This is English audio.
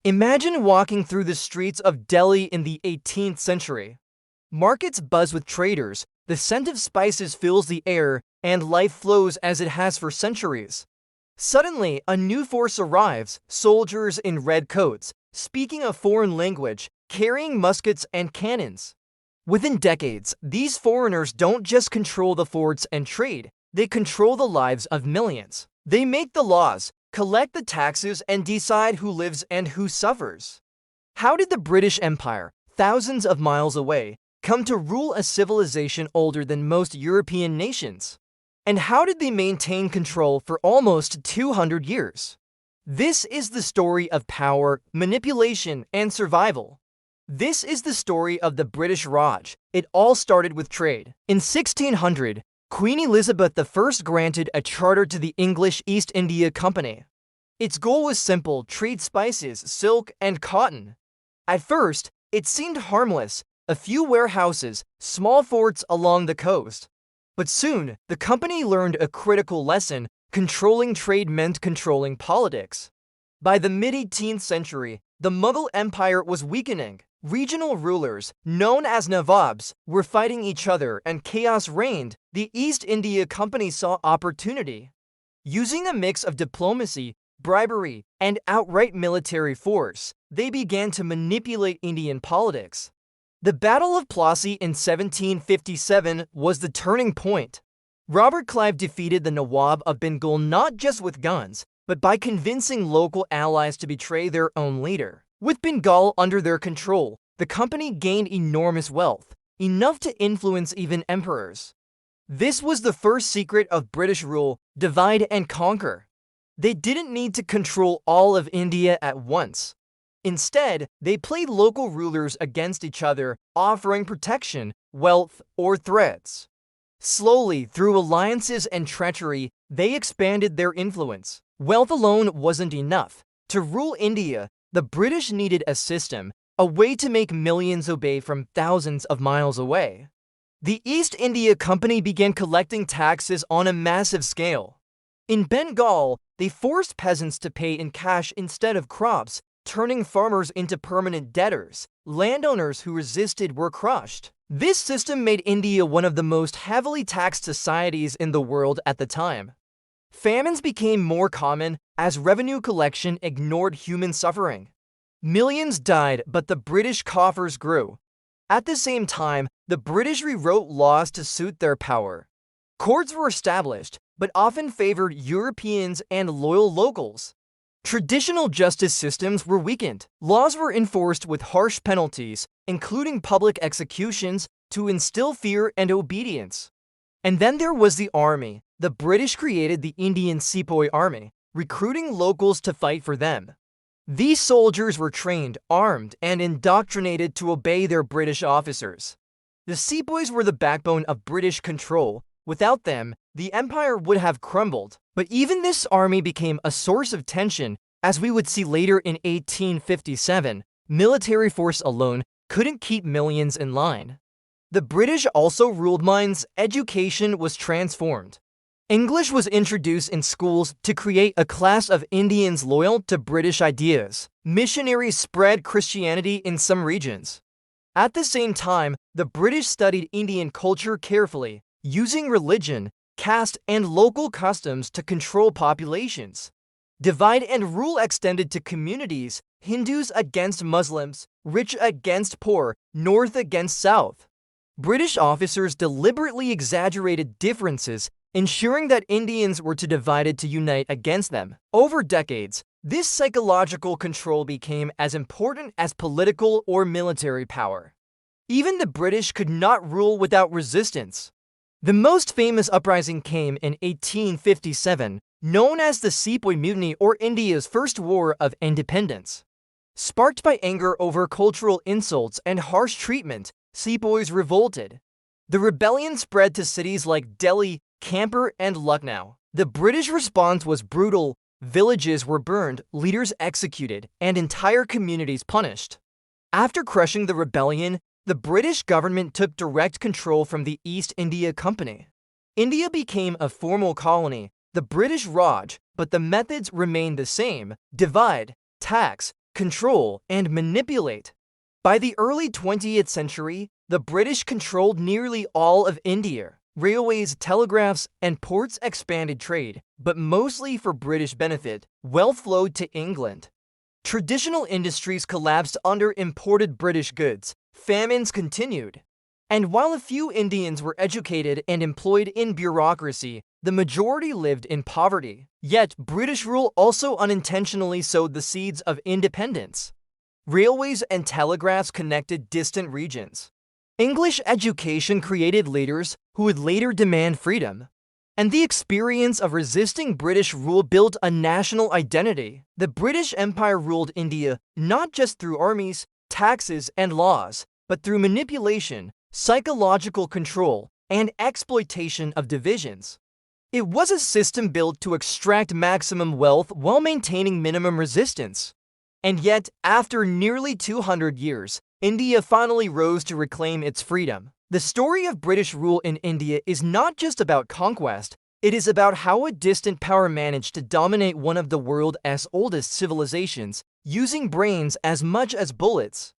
Imagine walking through the streets of Delhi in the 18th century. Markets buzz with traders, the scent of spices fills the air, and life flows as it has for centuries. Suddenly, a new force arrives, soldiers in red coats, speaking a foreign language, carrying muskets and cannons. Within decades, these foreigners don't just control the forts and trade, they control the lives of millions. They make the laws, collect the taxes, and decide who lives and who suffers. How did the British Empire, thousands of miles away, come to rule a civilization older than most European nations? And how did they maintain control for almost 200 years? This is the story of power, manipulation, and survival. This is the story of the British Raj. It all started with trade. In 1600, Queen Elizabeth I granted a charter to the English East India Company. Its goal was simple: trade spices, silk, and cotton. At first, it seemed harmless, a few warehouses, small forts along the coast. But soon, the company learned a critical lesson: controlling trade meant controlling politics. By the mid-18th century, the Mughal Empire was weakening. Regional rulers, known as Nawabs, were fighting each other and chaos reigned. The East India Company saw opportunity. Using a mix of diplomacy, bribery, and outright military force, they began to manipulate Indian politics. The Battle of Plassey in 1757 was the turning point. Robert Clive defeated the Nawab of Bengal not just with guns, but by convincing local allies to betray their own leader. With Bengal under their control, the company gained enormous wealth, enough to influence even emperors. This was the first secret of British rule: divide and conquer. They didn't need to control all of India at once. Instead, they played local rulers against each other, offering protection, wealth, or threats. Slowly, through alliances and treachery, they expanded their influence. Wealth alone wasn't enough. To rule India, the British needed a system, a way to make millions obey from thousands of miles away. The East India Company began collecting taxes on a massive scale. In Bengal, they forced peasants to pay in cash instead of crops, turning farmers into permanent debtors. Landowners who resisted were crushed. This system made India one of the most heavily taxed societies in the world at the time. Famines became more common as revenue collection ignored human suffering. Millions died, but the British coffers grew. At the same time, the British rewrote laws to suit their power. Courts were established, but often favored Europeans and loyal locals. Traditional justice systems were weakened. Laws were enforced with harsh penalties, including public executions, to instill fear and obedience. And then there was the army. The British created the Indian Sepoy Army, recruiting locals to fight for them. These soldiers were trained, armed, and indoctrinated to obey their British officers. The Sepoys were the backbone of British control. Without them, the empire would have crumbled. But even this army became a source of tension, as we would see later in 1857. Military force alone couldn't keep millions in line. The British also ruled minds. Education was transformed. English was introduced in schools to create a class of Indians loyal to British ideas. Missionaries spread Christianity in some regions. At the same time, the British studied Indian culture carefully, using religion, caste, and local customs to control populations. Divide and rule extended to communities: Hindus against Muslims, rich against poor, north against south. British officers deliberately exaggerated differences, ensuring that Indians were too divided to unite against them. Over decades, this psychological control became as important as political or military power. Even the British could not rule without resistance. The most famous uprising came in 1857, known as the Sepoy Mutiny, or India's first war of independence. Sparked by anger over cultural insults and harsh treatment, Sepoys revolted. The rebellion spread to cities like Delhi, Kanpur, and Lucknow. The British response was brutal. Villages were burned, leaders executed, and entire communities punished. After crushing the rebellion, the British government took direct control from the East India Company. India became a formal colony, the British Raj, but the methods remained the same: divide, tax, control, and manipulate. By the early 20th century, the British controlled nearly all of India. Railways, telegraphs, and ports expanded trade, but mostly for British benefit. Wealth flowed to England. Traditional industries collapsed under imported British goods. Famines continued. And while a few Indians were educated and employed in bureaucracy, the majority lived in poverty. Yet, British rule also unintentionally sowed the seeds of independence. Railways and telegraphs connected distant regions. English education created leaders who would later demand freedom. And the experience of resisting British rule built a national identity. The British Empire ruled India not just through armies, taxes, and laws, but through manipulation, psychological control, and exploitation of divisions. It was a system built to extract maximum wealth while maintaining minimum resistance. And yet, after nearly 200 years, India finally rose to reclaim its freedom. The story of British rule in India is not just about conquest, it is about how a distant power managed to dominate one of the world's oldest civilizations, using brains as much as bullets.